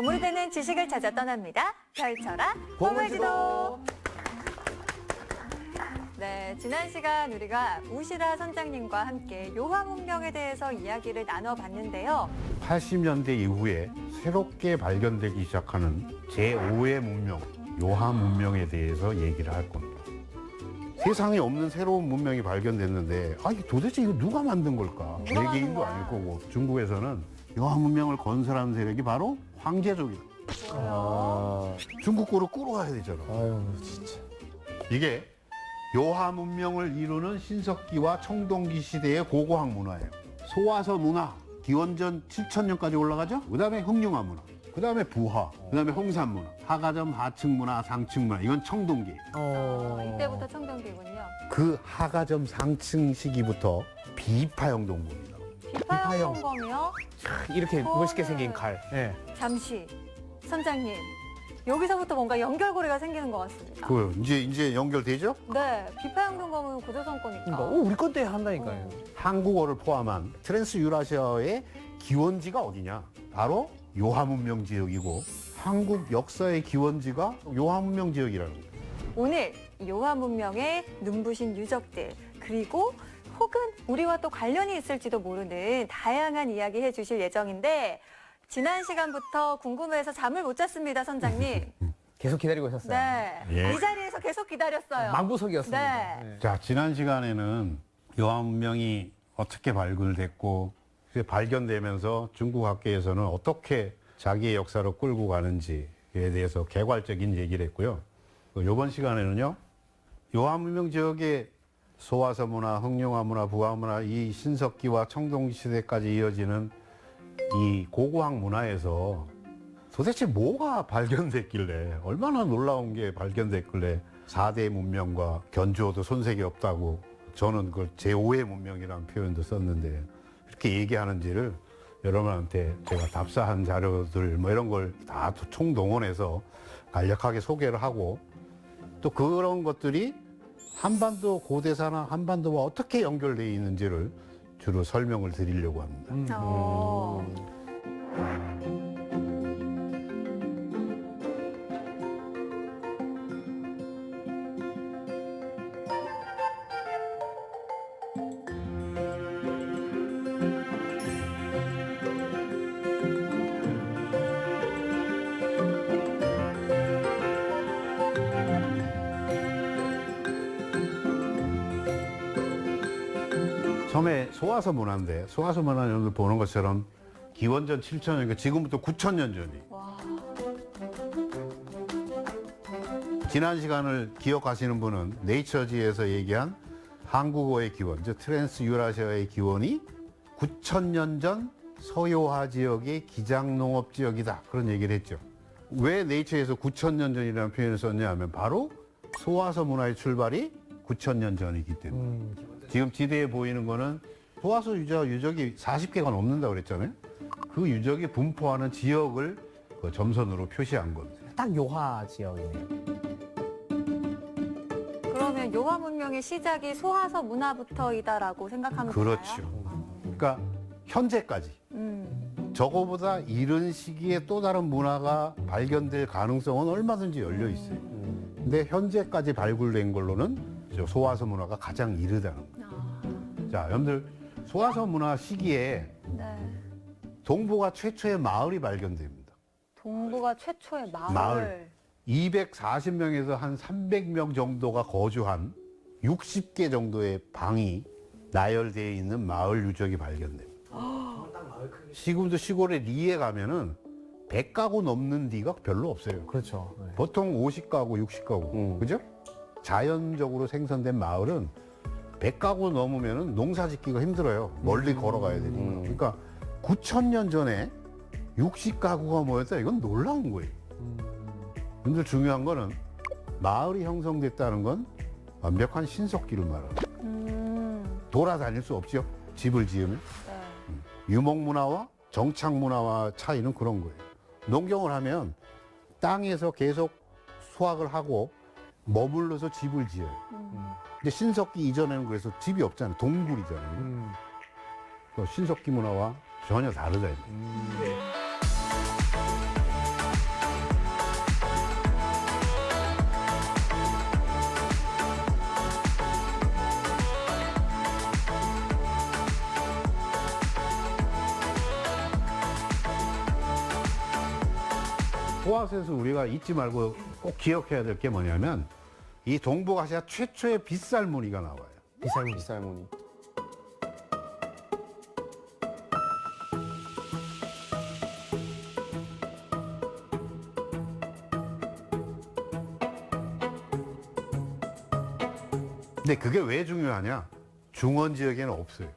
보물되는 지식을 찾아 떠납니다. 펼쳐라 보물지도. 네, 지난 시간 우리가 우시라 선장님과 함께 요하 문명에 대해서 이야기를 나눠봤는데요. 80년대 이후에 새롭게 발견되기 시작하는 제5의 문명, 요하 문명에 대해서 얘기를 할 겁니다. 세상에 없는 새로운 문명이 발견됐는데 도대체 이거 누가 만든 걸까? 누가 만든 외계인도 거야? 아닐 거고 중국에서는 요하 문명을 건설한 세력이 바로 황제족이다. 중국 거로 끌어와야 되잖아. 아유, 진짜. 이게 요하 문명을 이루는 신석기와 청동기 시대의 고고학 문화예요. 소화서 문화, 기원전 7000년까지 올라가죠. 그 다음에 흑룡화 문화, 그 다음에 부화, 그 다음에 홍산 문화, 하가점 하층 문화, 상층 문화. 이건 청동기. 이때부터 청동기군요. 그 하가점 상층 시기부터 비파형 동굴입니다. 비파형 동검이요? 이렇게 멋있게 생긴 칼. 예. 잠시 선장님, 여기서부터 뭔가 연결고리가 생기는 것 같습니다. 그 이제 연결되죠? 네, 비파형 동검은 고조선 거니까. 그러니까, 우리 건 때 한다니까요. 한국어를 포함한 트랜스 유라시아의 기원지가 어디냐? 바로 요하 문명 지역이고 한국 역사의 기원지가 요하 문명 지역이라는 거예요. 오늘 요하 문명의 눈부신 유적들, 그리고 혹은 우리와 또 관련이 있을지도 모르는 다양한 이야기 해주실 예정인데, 지난 시간부터 궁금해서 잠을 못 잤습니다, 선장님. 계속 기다리고 있었어요. 네, 예. 이 자리에서 계속 기다렸어요. 망부석이었습니다. 네. 자, 지난 시간에는 요하 문명이 어떻게 발굴됐고 이제 발견되면서 중국 학계에서는 어떻게 자기의 역사로 끌고 가는지에 대해서 개괄적인 얘기를 했고요. 이번 시간에는요, 요하 문명 지역의 소화서 문화, 흑룡화 문화, 부화 문화, 이 신석기와 청동기 시대까지 이어지는 이 고고학 문화에서 도대체 뭐가 발견됐길래, 얼마나 놀라운 게 발견됐길래 4대 문명과 견주어도 손색이 없다고 저는 그걸 제5의 문명이라는 표현도 썼는데 이렇게 얘기하는지를 여러분한테 제가 답사한 자료들 뭐 이런 걸 다 총동원해서 간략하게 소개를 하고, 또 그런 것들이 한반도 고대사나 한반도와 어떻게 연결되어 있는지를 주로 설명을 드리려고 합니다. 처음에 소화서 문화인데, 소화서 문화는 오늘 보는 것처럼 기원전 7000년, 그러니까 지금부터 9000년 전이. 와, 지난 시간을 기억하시는 분은 네이처지에서 얘기한 한국어의 기원, 즉 트랜스 유라시아의 기원이 9000년 전 서요하 지역의 기장농업 지역이다, 그런 얘기를 했죠. 왜 네이처에서 9000년 전이라는 표현을 썼냐 하면 바로 소화서 문화의 출발이 9000년 전이기 때문에. 지금 지대에 보이는 거는 소화서 유적이 40개가 넘는다고 그랬잖아요. 그 유적이 분포하는 지역을 그 점선으로 표시한 겁니다. 딱 요하 지역이네요. 그러면 요하 문명의 시작이 소화서 문화부터이다라고 생각하면 되나요? 그렇죠. 그러니까 현재까지 저거보다 이른 시기에 또 다른 문화가 발견될 가능성은 얼마든지 열려 있어요. 근데 현재까지 발굴된 걸로는 저 소화서 문화가 가장 이르다는 거예요. 자, 여러분들 소화서 문화 시기에 네. 동부가 최초의 마을이 발견됩니다. 동부가 최초의 마을. 마을. 240명에서 한 300명 정도가 거주한 60개 정도의 방이 나열되어 있는 마을 유적이 발견됩니다. 지금도 시골의 리에 가면은 100가구 넘는 리가 별로 없어요. 그렇죠. 네. 보통 50가구, 60가구. 그죠? 자연적으로 생성된 마을은 100가구 넘으면은 농사 짓기가 힘들어요. 멀리 걸어가야 되니까. 그러니까 9000년 전에 60가구가 모였다. 이건 놀라운 거예요. 근데 중요한 거는 마을이 형성됐다는 건 완벽한 신석기를 말합니다. 돌아다닐 수 없죠. 집을 지으면. 네. 유목 문화와 정착 문화와 차이는 그런 거예요. 농경을 하면 땅에서 계속 수확을 하고 머물러서 집을 지어요. 근데 신석기 이전에는 그래서 집이 없잖아요. 동굴이잖아요. 신석기 문화와 전혀 다르다. 소화서에서 우리가 잊지 말고 꼭 기억해야 될 게 뭐냐면 이 동북아시아 최초의 빗살 무늬가 나와요. 비살무늬. 빗살무늬. 근데 그게 왜 중요하냐? 중원 지역에는 없어요.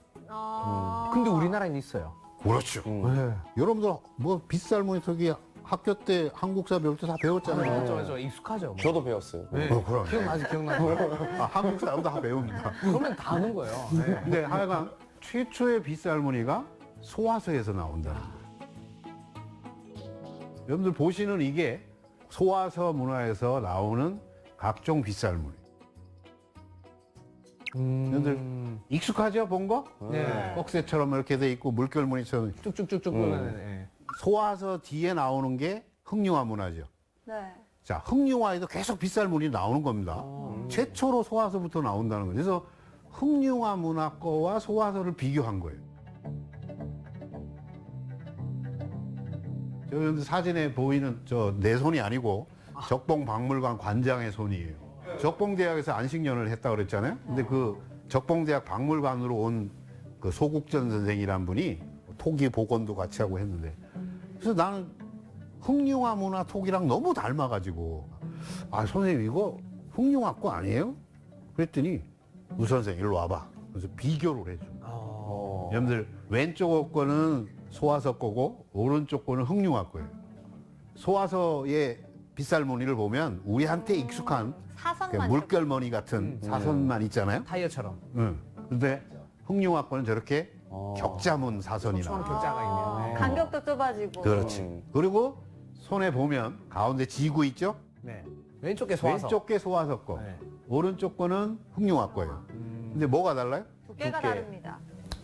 근데 우리나라에는 있어요. 그렇죠. 네. 여러분들 뭐 빗살 무늬 저기 학교 때 한국사 배울 때 다 배웠잖아요. 맞죠. 익숙하죠. 뭐. 저도 배웠어요. 네. 그럼. 기억나요. 아, 한국 사람도 다 배웁니다. 그러면 다 아는 거예요. 네. 근데 하여간 최초의 빗살 무늬가 소화서에서 나온다. 여러분들 보시는 이게 소화서 문화에서 나오는 각종 빗살 무늬. 여러분들 익숙하죠? 본 거? 네. 꺽쇠처럼 이렇게 돼 있고 물결 무늬처럼. 쭉쭉쭉쭉 보면 네. 소화서 뒤에 나오는 게 흑룡화 문화죠. 네. 자, 흑룡화에도 계속 빗살 무늬 나오는 겁니다. 최초로 소화서부터 나온다는 거예요. 그래서 흑룡화 문화 거와 소화서를 비교한 거예요. 저 여러분들 사진에 보이는 저 내 손이 아니고 적봉박물관 관장의 손이에요. 적봉대학에서 안식년을 했다 그랬잖아요. 근데 그 적봉대학 박물관으로 온 그 소국전 선생이란 분이 토기 복원도 같이 하고 했는데, 그래서 나는 흑룡화 문화 토기랑 너무 닮아가지고, 아 선생님 이거 흑룡화 거 아니에요? 그랬더니 우 선생 일로 와봐. 그래서 비교를 해줘. 여러분들 왼쪽 거는 소화서 거고 오른쪽 거는 흑룡화 거예요. 소화서의 빗살 무늬를 보면 우리한테 익숙한 그 사선만 물결무늬 같은 사선만 있잖아요. 타이어처럼. 응. 근데 흑룡화 거는 저렇게 격자문 사선이 소한 나와요. 격자가 있네요. 네. 간격도 좁아지고. 그렇지. 그리고 손에 보면 가운데 지구 있죠? 네. 왼쪽 게 소화서. 왼쪽 게 소화서 거, 네. 오른쪽 거는 흑룡화 거예요. 근데 뭐가 달라요? 두께가 두께. 다릅니다.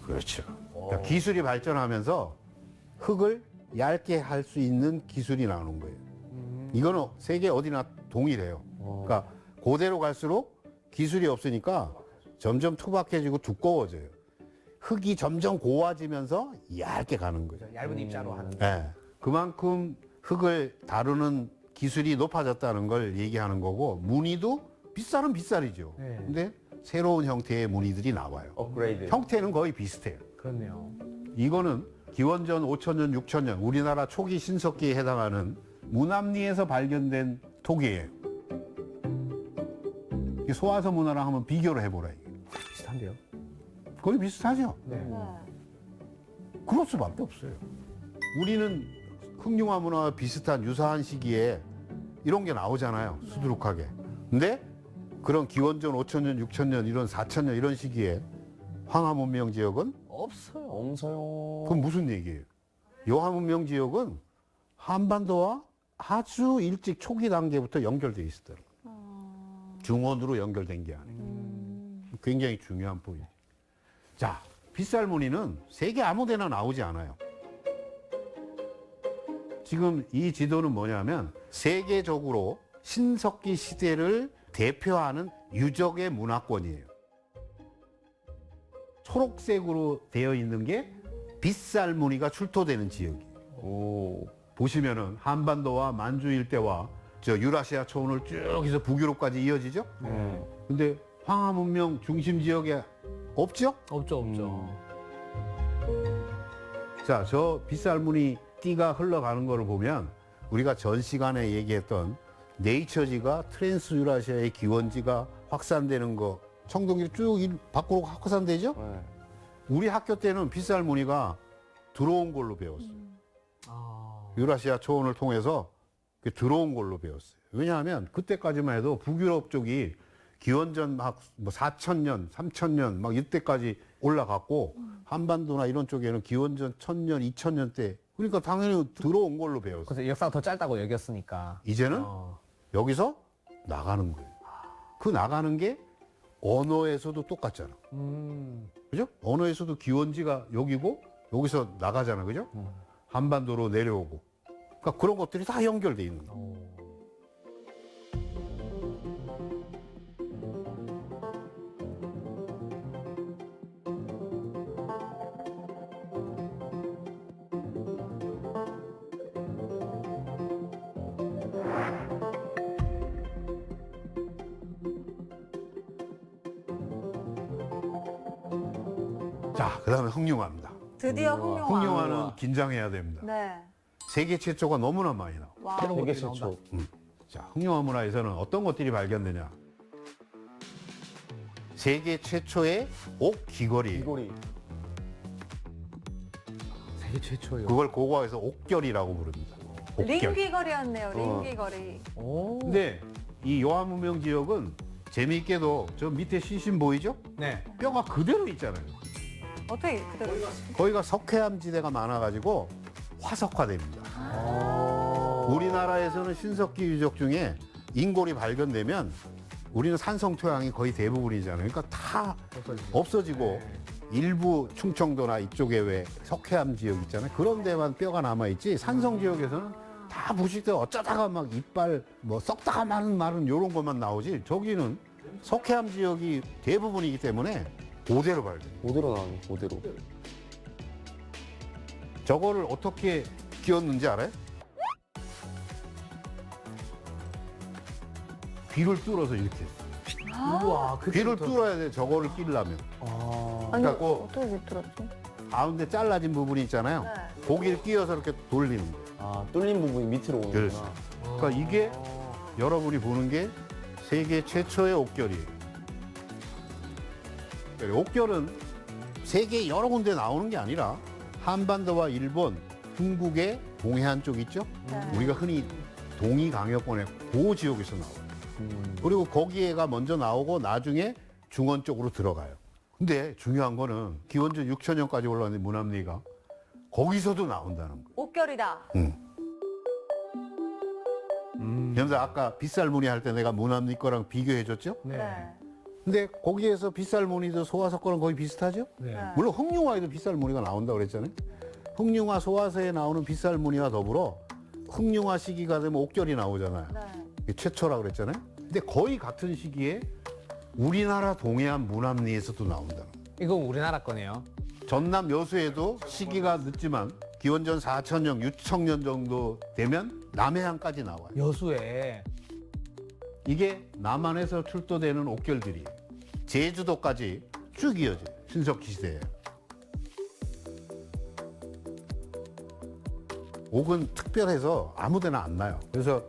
그렇죠. 그러니까 기술이 발전하면서 흙을 얇게 할 수 있는 기술이 나오는 거예요. 이거는 세계 어디나 동일해요. 그러니까 고대로 갈수록 기술이 없으니까 점점 투박해지고 두꺼워져요. 흙이 점점 고와지면서 얇게 가는 거예요. 얇은 입자로 하는. 네. 그만큼 흙을 다루는 기술이 높아졌다는 걸 얘기하는 거고, 무늬도 빗살은 빗살이죠. 네. 근데 새로운 형태의 무늬들이 나와요. 업그레이드. 형태는 거의 비슷해요. 그렇네요. 이거는 기원전 5천년, 6천년 우리나라 초기 신석기에 해당하는 문암리에서 발견된 토기예요. 이 소화서 문화랑 한번 비교를 해보라. 이게. 비슷한데요? 거의 비슷하죠? 네. 네. 그럴 수밖에 없어요. 우리는 흑룡화 문화와 비슷한 유사한 시기에 이런 게 나오잖아요. 수두룩하게. 근데 그런 기원전 5천년, 6천년, 이런 4천년 이런 시기에 황하 문명 지역은 없어요. 엄서요. 그건 무슨 얘기예요? 여하 문명 지역은 한반도와 아주 일찍 초기 단계부터 연결돼 있었다는 거예요. 중원으로 연결된 게 아니에요. 굉장히 중요한 포인트. 자, 빗살 무늬는 세계 아무 데나 나오지 않아요. 지금 이 지도는 뭐냐면 세계적으로 신석기 시대를 대표하는 유적의 문화권이에요. 초록색으로 되어 있는 게 빗살 무늬가 출토되는 지역이에요. 오. 보시면은 한반도와 만주 일대와 저 유라시아 초원을 쭉 해서 북유럽까지 이어지죠? 근데 황하 문명 중심 지역에 없죠? 없죠, 없죠. 자, 저 빗살 무늬 띠가 흘러가는 거를 보면 우리가 전 시간에 얘기했던 네이처지가 트랜스 유라시아의 기원지가 확산되는 거, 청동기로 쭉 밖으로 확산되죠? 네. 우리 학교 때는 빗살 무늬가 들어온 걸로 배웠어요. 아. 유라시아 초원을 통해서 들어온 걸로 배웠어요. 왜냐하면 그때까지만 해도 북유럽 쪽이 기원전 막 뭐 4천년, 3천년 막 이때까지 올라갔고 한반도나 이런 쪽에는 기원전 1000년, 2000년 때, 그러니까 당연히 들어온 걸로 배웠어요. 그래서 역사가 더 짧다고 여겼으니까. 이제는 여기서 나가는 거예요. 그 나가는 게 언어에서도 똑같잖아. 그죠? 언어에서도 기원지가 여기고 여기서 나가잖아. 그죠? 한반도로 내려오고. 그러니까 그런 것들이 다 연결돼 있는 거예요. 자, 그다음에 흑룡화입니다. 드디어 흑룡화. 흑룡화는 긴장해야 됩니다. 네. 세계 최초가 너무나 많이 나와. 와. 새로운 세계 것들이 최초. 나온다. 자, 흑룡화 문화에서는 어떤 것들이 발견되냐? 세계 최초의 옥 귀걸이. 귀걸이. 세계 최초예요. 그걸 고고학에서 옥결이라고 부릅니다. 링 옥결. 귀걸이였네요. 링 귀걸이. 오. 근데 이 요한 문명 지역은 재미있게도 저 밑에 시신 보이죠? 네. 뼈가 그대로 있잖아요. 어떻게 그대로? 거기가 석회암 지대가 많아가지고 화석화됩니다. 우리나라에서는 신석기 유적 중에 인골이 발견되면 우리는 산성 토양이 거의 대부분이잖아요. 그러니까 다 없어지고 일부 충청도나 이쪽에 왜 석회암 지역 있잖아요. 그런 데만 뼈가 남아있지 산성 지역에서는 다 부식돼 어쩌다가 막 이빨 뭐 썩다가 마른 요런 것만 나오지 저기는 석회암 지역이 대부분이기 때문에 그대로 발견돼요. 그대로 나오네, 그대로. 저거를 어떻게 끼웠는지 알아요? 귀를 뚫어서 이렇게 했어요. 우와. 귀를 그때부터- 뚫어야 돼 저거를 끼려면 아. 아니 그래갖고 어떻게 들었지? 가운데 잘라진 부분이 있잖아요. 네. 고기를 끼워서 이렇게 돌리는 거예요. 아, 뚫린 부분이 밑으로 오는구나. 그렇죠. 그러니까 이게 여러분이 보는 게 세계 최초의 옥결이에요. 옥결은 세계 여러 군데 나오는 게 아니라 한반도와 일본, 중국의 동해안 쪽 있죠? 네. 우리가 흔히 동이강역권의 그 지역에서 나와요. 그리고 거기에가 먼저 나오고 나중에 중원 쪽으로 들어가요. 근데 중요한 거는 기원전 6천년까지 올라왔는 문합리가 거기서도 나온다는 거예요. 옥결이다. 그래서 아까 빗살무늬 할 때 내가 문합리 거랑 비교해 줬죠? 네. 네. 근데 거기에서 빗살무늬도 소화석 거랑 거의 비슷하죠? 네. 네. 물론 흑룡화에도 빗살무늬가 나온다고 그랬잖아요. 흑룡화 소화서에 나오는 빗살무늬와 더불어 흑룡화 시기가 되면 옥결이 나오잖아요. 네. 이게 최초라고 그랬잖아요. 근데 거의 같은 시기에 우리나라 동해안 문합리에서도 나온다는 거예요. 이건 우리나라 거네요. 전남 여수에도 시기가 늦지만 기원전 4천년, 6천년 정도 되면 남해안까지 나와요. 여수에. 이게 남한에서 출토되는 옥결들이 제주도까지 쭉 이어져요. 신석기 시대에. 옥은 특별해서 아무데나 안 나요. 그래서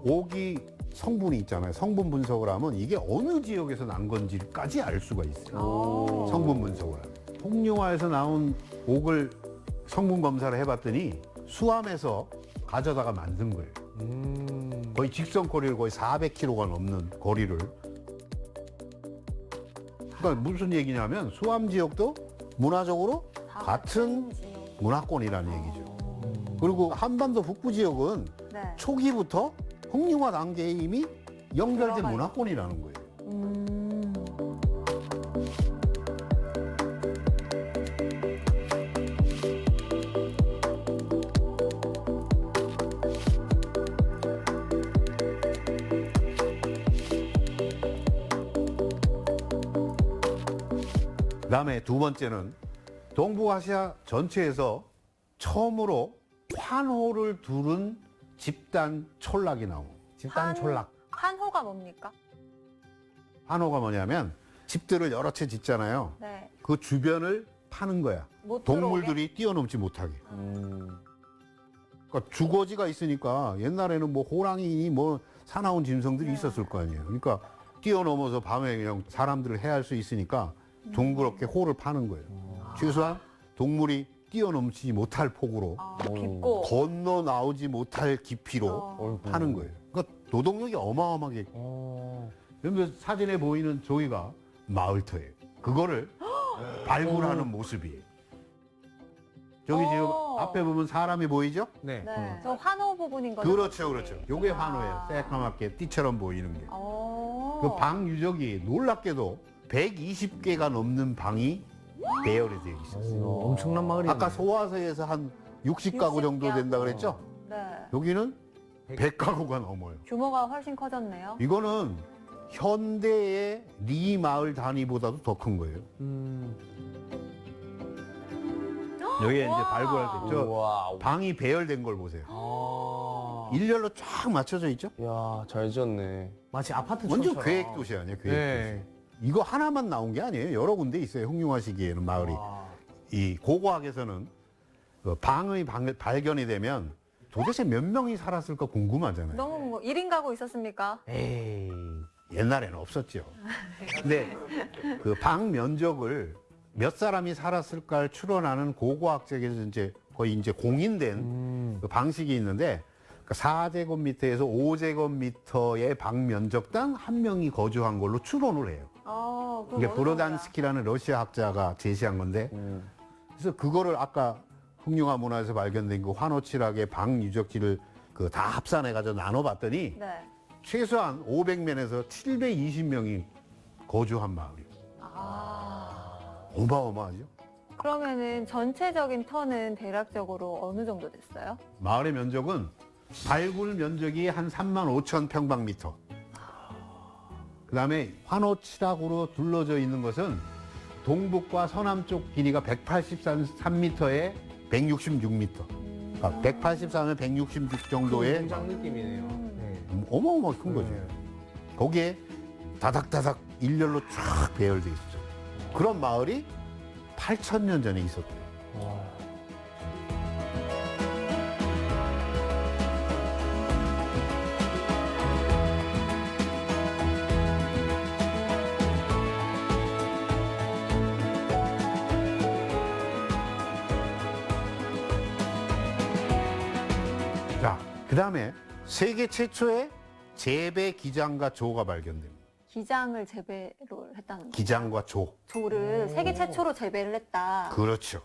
옥이 성분이 있잖아요. 성분 분석을 하면 이게 어느 지역에서 난 건지까지 알 수가 있어요. 성분 분석을 하면. 홍룡화에서 나온 옥을 성분 검사를 해봤더니 수암에서 가져다가 만든 거예요. 거의 직선 거리를 거의 400km가 넘는 거리를. 그러니까 무슨 얘기냐면 수암 지역도 문화적으로 같은 문화권이라는 얘기죠. 그리고 한반도 북부 지역은 네. 초기부터 흑룡화 단계에 이미 연결된 들어가 문화권이라는 거예요. 그다음에 두 번째는 동북아시아 전체에서 처음으로 환호를 두른 집단 촌락이 나옵니다. 집단 촌락. 한호가 뭡니까? 환호가 뭐냐면 집들을 여러 채 짓잖아요. 네. 그 주변을 파는 거야. 못 동물들이 뛰어넘지 못하게. 그러니까 주거지가 있으니까 옛날에는 뭐 호랑이 뭐 사나운 짐승들이 있었을 거 아니에요. 그러니까 뛰어넘어서 밤에 그냥 사람들을 해할 수 있으니까 둥그렇게 호를 파는 거예요. 최소한 동물이 뛰어넘지 못할 폭으로 깊고. 건너 나오지 못할 깊이로 어. 파는 거예요. 그러니까 노동력이 어마어마하게. 그러면 사진에 보이는 저기가 마을터예요. 그거를 발굴하는 모습이에요. 저기 지금 앞에 보면 사람이 보이죠? 네. 네. 저 환호 부분인 거죠. 그렇죠, 그렇죠. 요게 환호예요. 새까맣게 띠처럼 보이는 게. 오. 그 방 유적이 놀랍게도 120개가 넘는 방이 배열이 되어 있었어요. 엄청난 마을이네. 아까 소화서에서 한 60가구 정도 된다 그랬죠? 네. 여기는 100가구가 넘어요. 규모가 훨씬 커졌네요. 이거는 현대의 리 마을 단위보다도 더 큰 거예요. 여기에 이제 발굴할 때 저 우와. 방이 배열된 걸 보세요. 일렬로 쫙 맞춰져 있죠? 야, 잘 지었네. 마치 아파트 완전 촌처럼. 계획 도시 아니에요, 계획 네. 도시. 이거 하나만 나온 게 아니에요. 여러 군데 있어요. 흑룡화 시기에는 마을이. 와. 이 고고학에서는 그 방의 발견이 되면 도대체 몇 명이 살았을까 궁금하잖아요. 너무 뭐 1인 가구 있었습니까? 에이. 옛날에는 없었죠. 근데 그 방 면적을 몇 사람이 살았을까를 추론하는 고고학적에서 이제 거의 이제 공인된 그 방식이 있는데 4제곱미터에서 5제곱미터의 방 면적당 한 명이 거주한 걸로 추론을 해요. 그럼 이게 어느 브로단스키라는 러시아 학자가 제시한 건데 그래서 그거를 아까 흑룡화 문화에서 발견된 그 환호칠학의 방 유적지를 그 다 합산해 가지고 나눠봤더니 정도야? 네. 최소한 500명에서 720명이 거주한 마을이에요. 어마어마하죠. 그러면은 전체적인 터는 대략적으로 어느 정도 됐어요? 마을의 면적은 발굴 면적이 한 3만 5천 평방미터. 그다음에 환호칠학으로 둘러져 있는 것은 동북과 서남쪽 길이가 183m에 166m. 그러니까 183에 166 정도의 공장 느낌이네요. 네. 어마어마하게 큰 거죠. 거기에 다닥다닥 일렬로 쫙 배열돼 있었죠. 그런 마을이 8,000년 전에 있었대요. 자, 그 다음에 세계 최초의 재배 기장과 조가 발견됩니다. 기장을 재배를 했다는 거. 기장과 조. 조를 세계 최초로 재배를 했다. 그렇죠.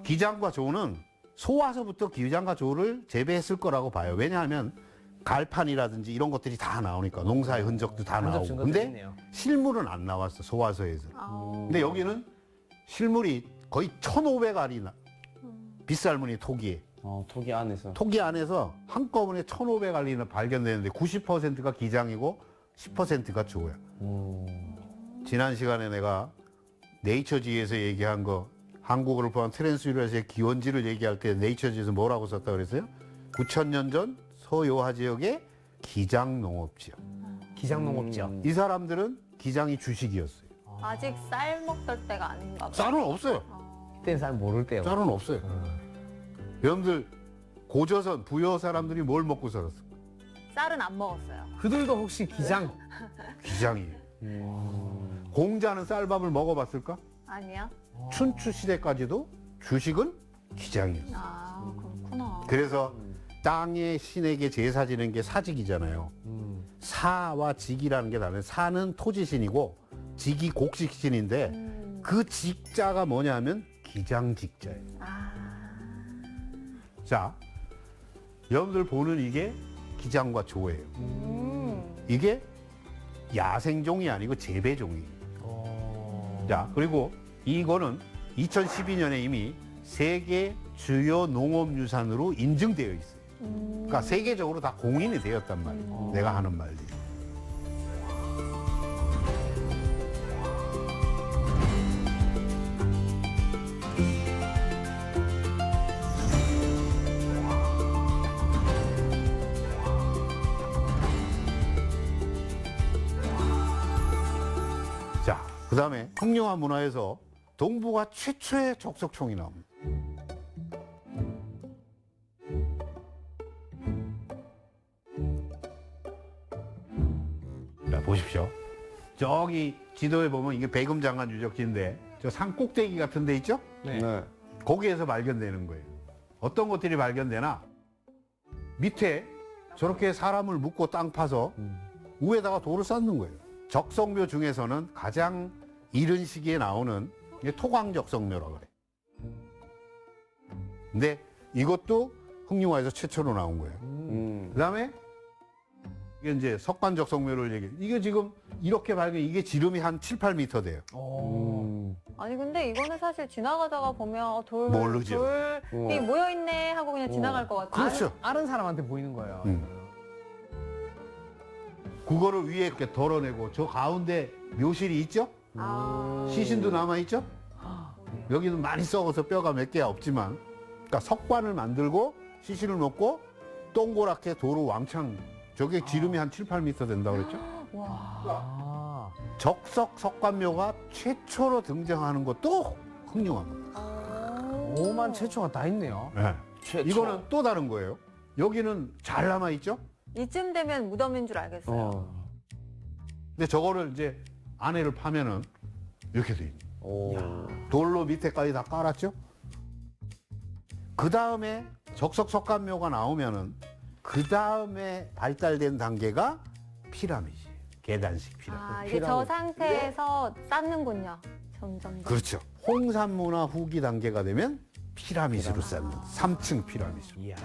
기장과 조는 소와서부터 기장과 조를 재배했을 거라고 봐요. 왜냐하면 갈판이라든지 이런 것들이 다 나오니까 농사의 흔적도 다 흔적 나오고. 증거도 근데 있네요. 실물은 안 나왔어, 소와서에서. 아, 근데 여기는 실물이 거의 1,500알이나 빗살무늬 토기에. 토기 안에서. 토기 안에서 한꺼번에 1,500알이나 발견되는데 90%가 기장이고 10%가 조야. 지난 시간에 내가 네이처지에서 얘기한 거 한국어를 포함한 트랜스유라시아의 기원지를 얘기할 때 네이처지에서 뭐라고 썼다 그랬어요? 9,000년 전 서요하 지역의 기장 농업지역. 기장농업지역. 이 사람들은 기장이 주식이었어요. 아직 쌀 먹던 때가 아닌가 봐. 쌀은 없어요. 그때는 잘 모를 때요. 쌀은 없어요. 여러분들 고조선 부여 사람들이 뭘 먹고 살았어? 쌀은 안 먹었어요. 그들도 혹시 기장? 기장이에요. 공자는 쌀밥을 먹어봤을까? 아니야? 춘추 시대까지도 주식은 기장이었어요. 아, 그렇구나. 그래서 땅의 신에게 제사 지는 게 사직이잖아요. 사와 직이라는 게 다르요 사는 토지신이고 직이 곡식신인데 그 직자가 뭐냐면 기장직자예요. 자, 여러분들 보는 이게 기장과 조예요. 이게 야생종이 아니고 재배종이에요. 자, 그리고 이거는 2012년에 이미 세계 주요 농업유산으로 인증되어 있어요. 그러니까 세계적으로 다 공인이 되었단 말이에요. 내가 하는 말들이. 자, 그 다음에 흑룡화 문화에서 동북아 최초의 적석총이 나옵니다. 자, 보십시오. 저기 지도에 보면 이게 백음장관 유적지인데 저 산 꼭대기 같은 데 있죠? 네. 네. 거기에서 발견되는 거예요. 어떤 것들이 발견되나? 밑에 저렇게 사람을 묶고 땅 파서 위에다가 돌을 쌓는 거예요. 적성묘 중에서는 가장 이른 시기에 나오는 게 토광적성묘라고 그래. 근데 이것도 흑룡화에서 최초로 나온 거예요. 그다음에 이게 이제 석관적성묘를 얘기해. 이게 지금 이렇게 발견, 이게 지름이 한 7, 8m 돼요. 아니 근데 이거는 사실 지나가다가 보면 모르죠. 돌이 모여 있네 하고 그냥 지나갈 것 같아요. 그렇죠. 다른 사람한테 보이는 거예요. 그거를 위에 이렇게 덜어내고 저 가운데 묘실이 있죠? 시신도 남아있죠? 여기는 많이 썩어서 뼈가 몇 개 없지만, 그러니까 석관을 만들고 시신을 놓고 동그랗게 도로 왕창, 저게 지름이 한 7, 8m 된다고 그랬죠? 아. 적석 석관묘가 최초로 등장하는 것도 흑룡화입니다. 오만 최초가 다 있네요. 네. 최초. 이거는 또 다른 거예요. 여기는 잘 남아 있죠. 이쯤 되면 무덤인 줄 알겠어요. 어. 근데 저거를 이제 안에를 파면은 이렇게 돼 있는. 오. 돌로 밑에까지 다 깔았죠. 그 다음에 적석석간묘가 나오면은 그 다음에 발달된 단계가 피라미드, 계단식 피라미드. 아, 이게 저 상태에서 쌓는군요. 점점 더. 그렇죠. 홍산문화 후기 단계가 되면 피라미드로 쌓는 3층 피라미드. 이야.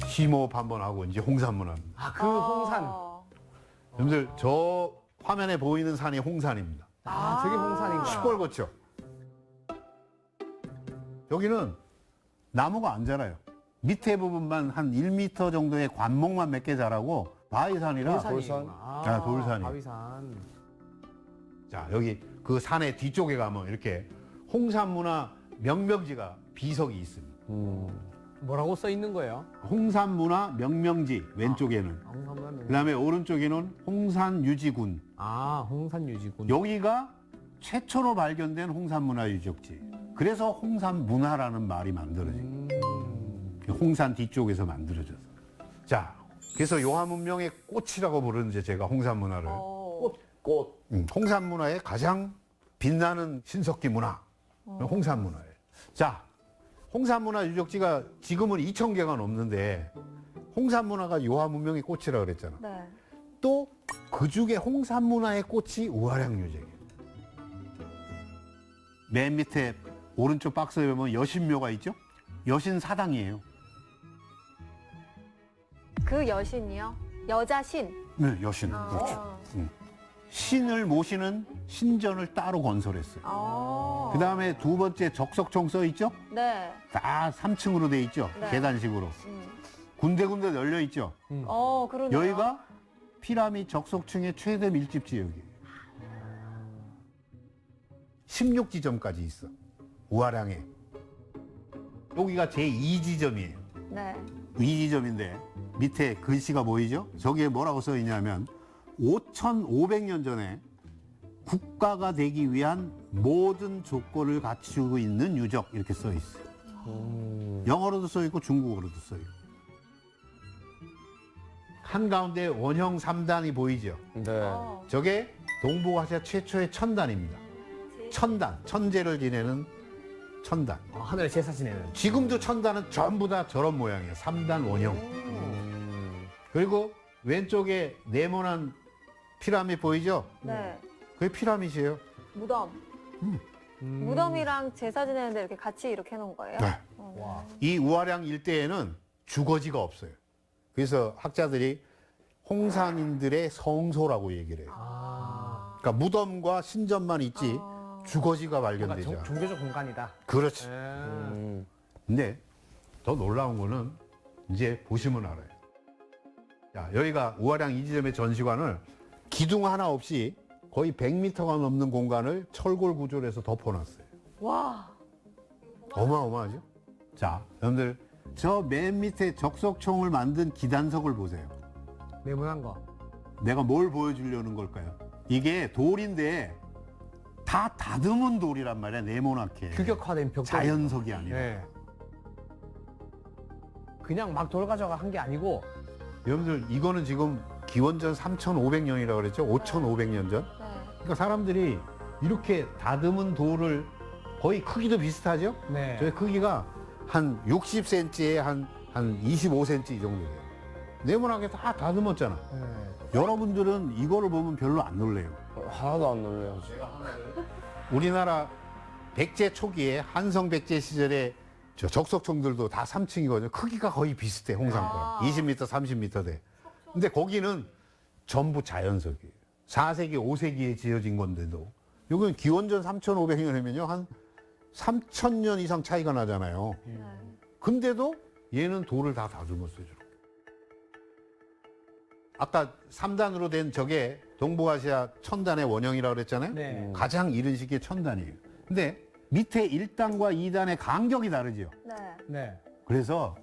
심호흡 한번 하고 이제 홍산문화입니다. 아, 그 홍산. 여러분들 저 화면에 보이는 산이 홍산입니다. 아, 저게 홍산인가? 시뻘겋죠. 여기는 나무가 안 자라요. 밑에 부분만 한 1m 정도의 관목만 몇 개 자라고 바위산이라. 돌산. 아, 돌산이에요. 바위산. 자, 여기 그 산의 뒤쪽에 가면 이렇게 홍산문화 명명지가 비석이 있습니다. 뭐라고 써 있는 거예요? 홍산문화 명명지 왼쪽에는. 홍산. 그다음에 오른쪽에는 홍산유지군. 아, 홍산 유지군. 여기가 최초로 발견된 홍산문화 유적지. 그래서 홍산문화라는 말이 만들어진 거예요. 홍산 뒤쪽에서 만들어져서. 자, 그래서 요한문명의 꽃이라고 부르는데 제가 홍산문화를. 꽃. 홍산문화의 가장 빛나는 신석기 문화. 홍산문화예요. 자, 홍산문화 유적지가 지금은 2,000개가 넘는데 홍산문화가 요한문명의 꽃이라고 그랬잖아. 네. 또 그 중에 홍산문화의 꽃이 우화량 유적이에요. 맨 밑에 오른쪽 박스에 보면 여신묘가 있죠? 여신 사당이에요. 그 여신이요? 여자 신. 네, 여신. 그렇죠. 신을 모시는 신전을 따로 건설했어요. 그 다음에 두 번째 적석총 써 있죠? 네. 다 3층으로 돼 있죠? 네. 계단식으로. 군데군데 널려 있죠? 그러네요. 여기가 피라미드 적석층의 최대 밀집 지역이에요. 16지점까지 있어. 우화량에. 여기가 제2지점이에요. 네. 2지점인데 밑에 글씨가 보이죠? 저기에 뭐라고 써 있냐면 5,500년 전에 국가가 되기 위한 모든 조건을 갖추고 있는 유적 이렇게 써 있어요. 영어로도 써 있고 중국어로도 써 있고. 한가운데 원형 3단이 보이죠? 네. 저게 동북아시아 최초의 천단입니다. 천단, 천재를 지내는 천단. 하늘에 제사 지내는. 지금도 천단은 전부 다 저런 모양이에요. 3단 원형. 그리고 왼쪽에 네모난 피라미드 보이죠? 네. 그게 피라미드예요. 무덤. 무덤이랑 제사 지내는데 이렇게 같이 이렇게 해놓은 거예요? 네. 와. 이 우화량 일대에는 주거지가 없어요. 그래서 학자들이 홍산인들의 성소라고 얘기를 해요. 그러니까 무덤과 신전만 있지 주거지가 발견되지 않아요. 종교적 공간이다. 그렇지. 음. 근데 더 놀라운 거는 이제 보시면 알아요. 자, 여기가 우화량 이지점의 전시관을 기둥 하나 없이 거의 100m가 넘는 공간을 철골 구조로 해서 덮어놨어요. 와. 어마어마하죠? 자, 여러분들 저 맨 밑에 적석총을 만든 기단석을 보세요. 네모난 거. 내가 뭘 보여주려는 걸까요? 이게 돌인데 다 다듬은 돌이란 말이야, 네모나게. 규격화된 벽. 자연석이 아니라. 네. 그냥 막 돌 가져가 한 게 아니고. 여러분들 이거는 지금 기원전 3,500년이라고 그랬죠? 5,500년 전? 네. 그러니까 사람들이 이렇게 다듬은 돌을 거의 크기도 비슷하죠? 네. 저희 크기가 한 60cm에 한 25cm 이 정도 돼요. 네모나게 다 다듬었잖아. 네. 여러분들은 이거를 보면 별로 안 놀래요. 하나도 안 놀래요. 우리나라 백제 초기에 한성 백제 시절에 저 적석총들도 다 3층이거든요. 크기가 거의 비슷해, 홍상과. 20m, 30m 돼. 근데 거기는 전부 자연석이에요. 4세기, 5세기에 지어진 건데도. 여기는 기원전 3,500년이면요. 한 3,000년 이상 차이가 나잖아요. 근데도 얘는 돌을 다 다듬었어요. 저렇게. 아까 3단으로 된 저게 동북아시아 천단의 원형이라고 그랬잖아요. 네. 가장 이른 시기의 천단이에요. 근데 밑에 1단과 2단의 간격이 다르죠. 네. 네. 그래서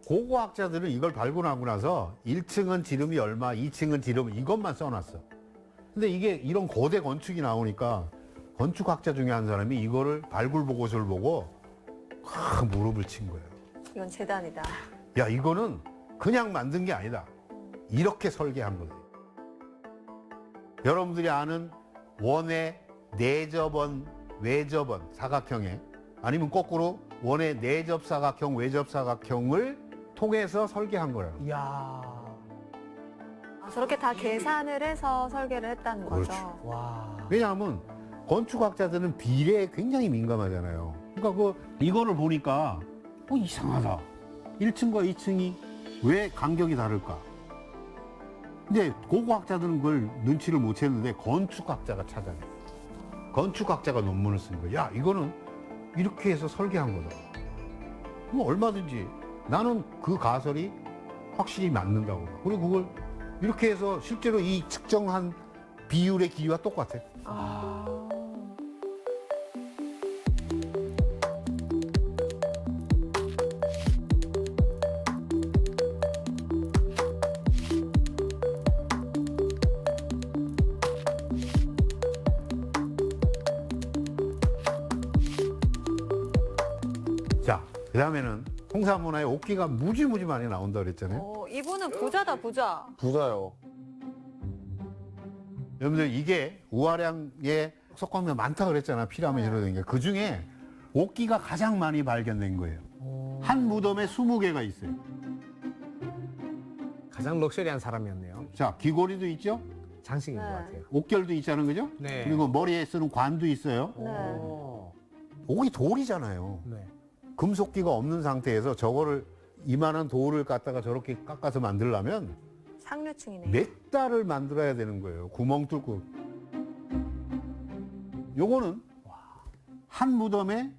고고학자들은 이걸 발굴하고 나서 1층은 지름이 얼마, 2층은 지름 이것만 써놨어. 근데 이게 이런 거대 건축이 나오니까 건축학자 중에 한 사람이 이거를 발굴 보고서를 보고 무릎을 친 거예요. 이건 재단이다. 야, 이거는 그냥 만든 게 아니다. 이렇게 설계한 거예요. 여러분들이 아는 원의 내접원, 외접원 사각형에 아니면 거꾸로 원의 내접 사각형, 외접 사각형을 통해서 설계한 거라고. 이야. 아, 저렇게 다 계산을 해서 설계를 했다는 거죠. 그렇죠. 와. 왜냐하면 건축학자들은 비례에 굉장히 민감하잖아요. 그러니까 이거를 보니까 이상하다. 1층과 2층이 왜 간격이 다를까? 근데 고고학자들은 그걸 눈치를 못 챘는데 건축학자가 찾아내. 건축학자가 논문을 쓴 거야. 야, 이거는 이렇게 해서 설계한 거다. 뭐 얼마든지 나는 그 가설이 확실히 맞는다고 봐. 그리고 그걸 이렇게 해서 실제로 이 측정한 비율의 길이와 똑같아. 아. 자, 그 다음에는 홍사문화에 옥기가 무지무지 많이 나온다 그랬잖아요. 이분은 부자다, 부자. 부자요. 여러분들 이게 우아량의 석광면 많다 그랬잖아. 피라미드로 된 게. 그 중에 옥기가 가장 많이 발견된 거예요. 한 무덤에 20개가 있어요. 가장 럭셔리한 사람이었네요. 자, 귀걸이도 있죠? 장식인 네. 것 같아요. 옥결도 있잖아요. 그죠? 네. 그리고 머리에 쓰는 관도 있어요. 네. 오. 옥이 돌이잖아요. 네. 금속기가 없는 상태에서 저거를 이만한 돌을 갖다가 저렇게 깎아서 만들려면 상류층이네. 몇 달을 만들어야 되는 거예요. 구멍 뚫고. 요거는 한 무덤에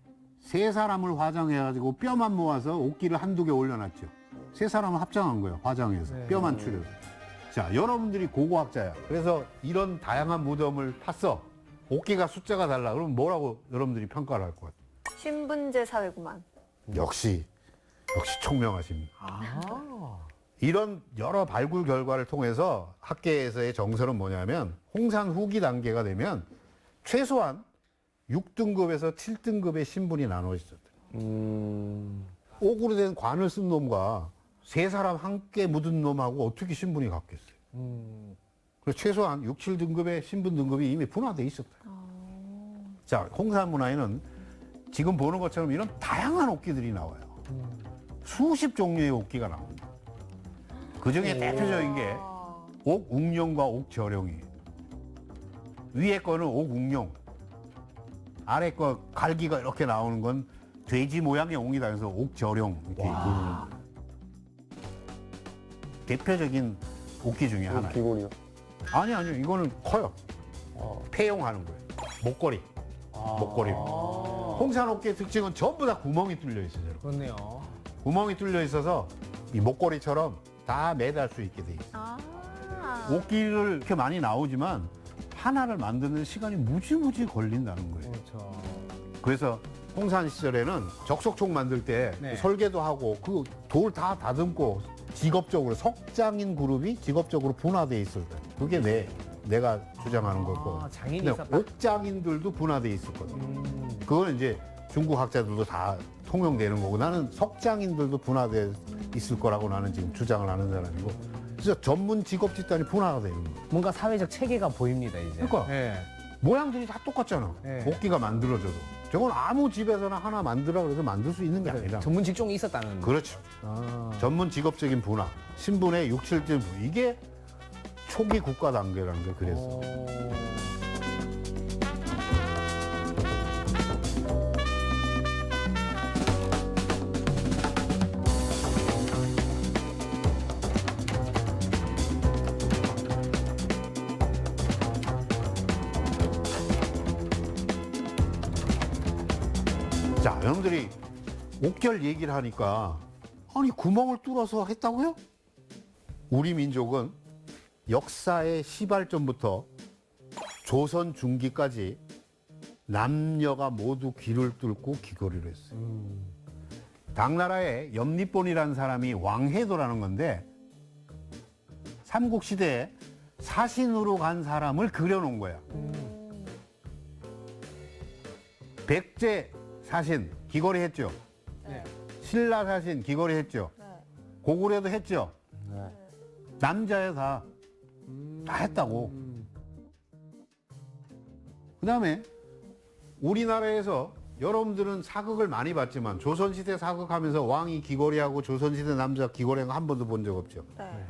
3사람을 화장해가지고 뼈만 모아서 옥기를 한두 개 올려놨죠. 3사람을 합장한 거예요. 화장해서. 네. 뼈만 추려서. 자, 여러분들이 고고학자야. 그래서 이런 다양한 무덤을 팠어. 옥기가 숫자가 달라. 그러면 뭐라고 여러분들이 평가를 할 것 같아요? 신분제 사회구만. 역시 총명하십니다. 아. 이런 여러 발굴 결과를 통해서 학계에서의 정설은 뭐냐면 홍산 후기 단계가 되면 최소한 6등급에서 7등급의 신분이 나눠 있었대. 옥으로 된 관을 쓴 놈과 3사람 함께 묻은 놈하고 어떻게 신분이 같겠어요? 그래서 최소한 6, 7등급의 신분 등급이 이미 분화돼 있었다. 자, 홍산 문화에는 지금 보는 것처럼 이런 다양한 옥기들이 나와요. 수십 종류의 옥기가 나옵니다. 그 중에 대표적인 게 옥웅룡과 옥저룡이에요. 위에 거는 옥웅룡, 아래 거 갈기가 이렇게 나오는 건 돼지 모양의 옥이다 해서 옥저룡 이렇게 부르는 거예요. 대표적인 옥기 중에 하나예요. 귀걸이요. 아니요, 이거는 커요. 폐용하는 거예요. 목걸이. 목걸이. 홍산 옥기의 특징은 전부 다 구멍이 뚫려 있어요. 그렇네요. 구멍이 뚫려 있어서 이 목걸이처럼 다 매달 수 있게 돼 있어요. 아. 옥기를 이렇게 많이 나오지만 하나를 만드는 시간이 무지무지 걸린다는 거예요. 그렇죠. 그래서 홍산 시절에는 적석총 만들 때 네. 설계도 하고 그 돌 다 다듬고 직업적으로 석장인 그룹이 직업적으로 분화돼 있을 때 그게 내가 주장하는 거고. 아, 장인이 근데 있었다. 옥장인들도 분화돼 있었거든. 그거는 이제 중국 학자들도 다 통용되는 거고 나는 석장인들도 분화돼 있을 거라고 나는 지금 주장을 하는 사람이고 그래서 전문 직업 집단이 분화가 되는 거예요. 뭔가 사회적 체계가 보입니다, 이제. 그러니까. 네. 모양들이 다 똑같잖아. 네. 옥기가 만들어져도. 저건 아무 집에서나 하나 만들어 그래서 만들 수 있는 게 아니라. 전문 직종이 있었다는. 그렇죠. 아. 전문 직업적인 분화, 신분의 6, 7등 이게 초기 국가 단계라는 게 그래서. 오. 자, 여러분들이 옥결 얘기를 하니까 아니 구멍을 뚫어서 했다고요? 우리 민족은 역사의 시발점부터 조선 중기까지 남녀가 모두 귀를 뚫고 귀걸이를 했어요. 당나라에 염립본이라는 사람이 왕해도라는 건데 삼국시대에 사신으로 간 사람을 그려놓은 거야. 백제 사신 귀걸이 했죠. 네. 신라 사신 귀걸이 했죠. 네. 고구려도 했죠. 네. 남자야 다 했다고. 그다음에 우리나라에서 여러분들은 사극을 많이 봤지만 조선시대 사극하면서 왕이 귀걸이하고 조선시대 남자 귀걸이한 거 한 번도 본 적 없죠. 네.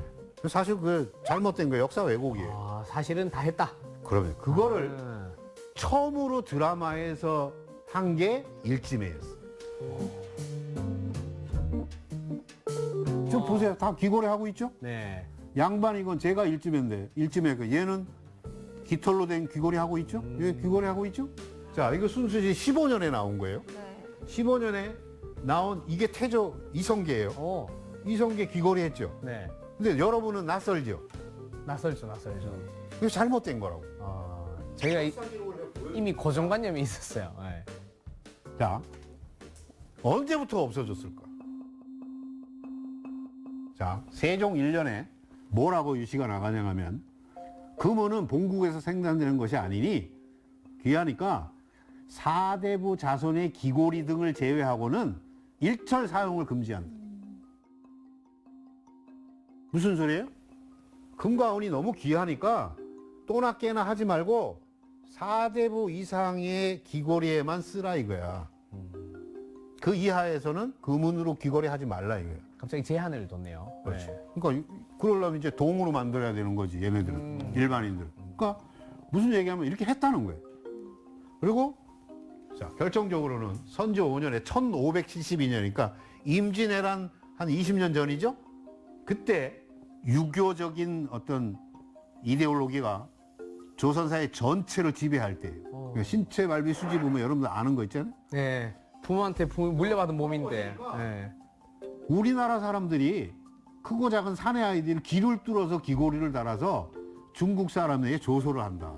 사실 그 잘못된 거 역사 왜곡이에요. 아, 사실은 다 했다. 그러면 그거를 아. 처음으로 드라마에서 한 게 일지매였어. 저 보세요. 다 귀걸이 하고 있죠? 네. 양반 이건 제가 일지매인데 일지매가 얘는 깃털로 된 귀걸이 하고 있죠? 얘 귀걸이 하고 있죠? 자, 이거 순수시 15년에 나온 거예요. 네. 15년에 나온 이게 태조 이성계예요. 오. 이성계 귀걸이 했죠. 네. 근데 여러분은 낯설죠. 낯설죠, 낯설죠. 이거 잘못된 거라고. 저희가 이미 고정관념이 있었어요. 네. 자, 언제부터 없어졌을까? 자, 세종 1년에 뭐라고 유시가 나가냐 하면 금은은 본국에서 생산되는 것이 아니니 귀하니까 사대부 자손의 귀고리 등을 제외하고는 일철 사용을 금지한다. 무슨 소리예요? 금과 은이 너무 귀하니까 또나 깨나 하지 말고 사대부 이상의 귀고리에만 쓰라 이거야. 그 이하에서는 금은으로 귀걸이 하지 말라 이거야. 갑자기 제한을 뒀네요. 그렇지. 네. 그러니까 그러려면 이제 동으로 만들어야 되는 거지 얘네들은 일반인들. 그러니까 무슨 얘기하면 이렇게 했다는 거예요. 그리고 자 결정적으로는 선조 5년에 1572년이니까 임진왜란 한 20년 전이죠. 그때 유교적인 어떤 이데올로기가 조선사회 전체를 지배할 때예요. 그러니까 신체 말비 수지 보면 여러분들 아는 거 있잖아요. 네. 부모한테 물려받은 몸인데. 네. 우리나라 사람들이 크고 작은 사내 아이들이 귀를 뚫어서 귀고리를 달아서 중국 사람에게 조소를 한다.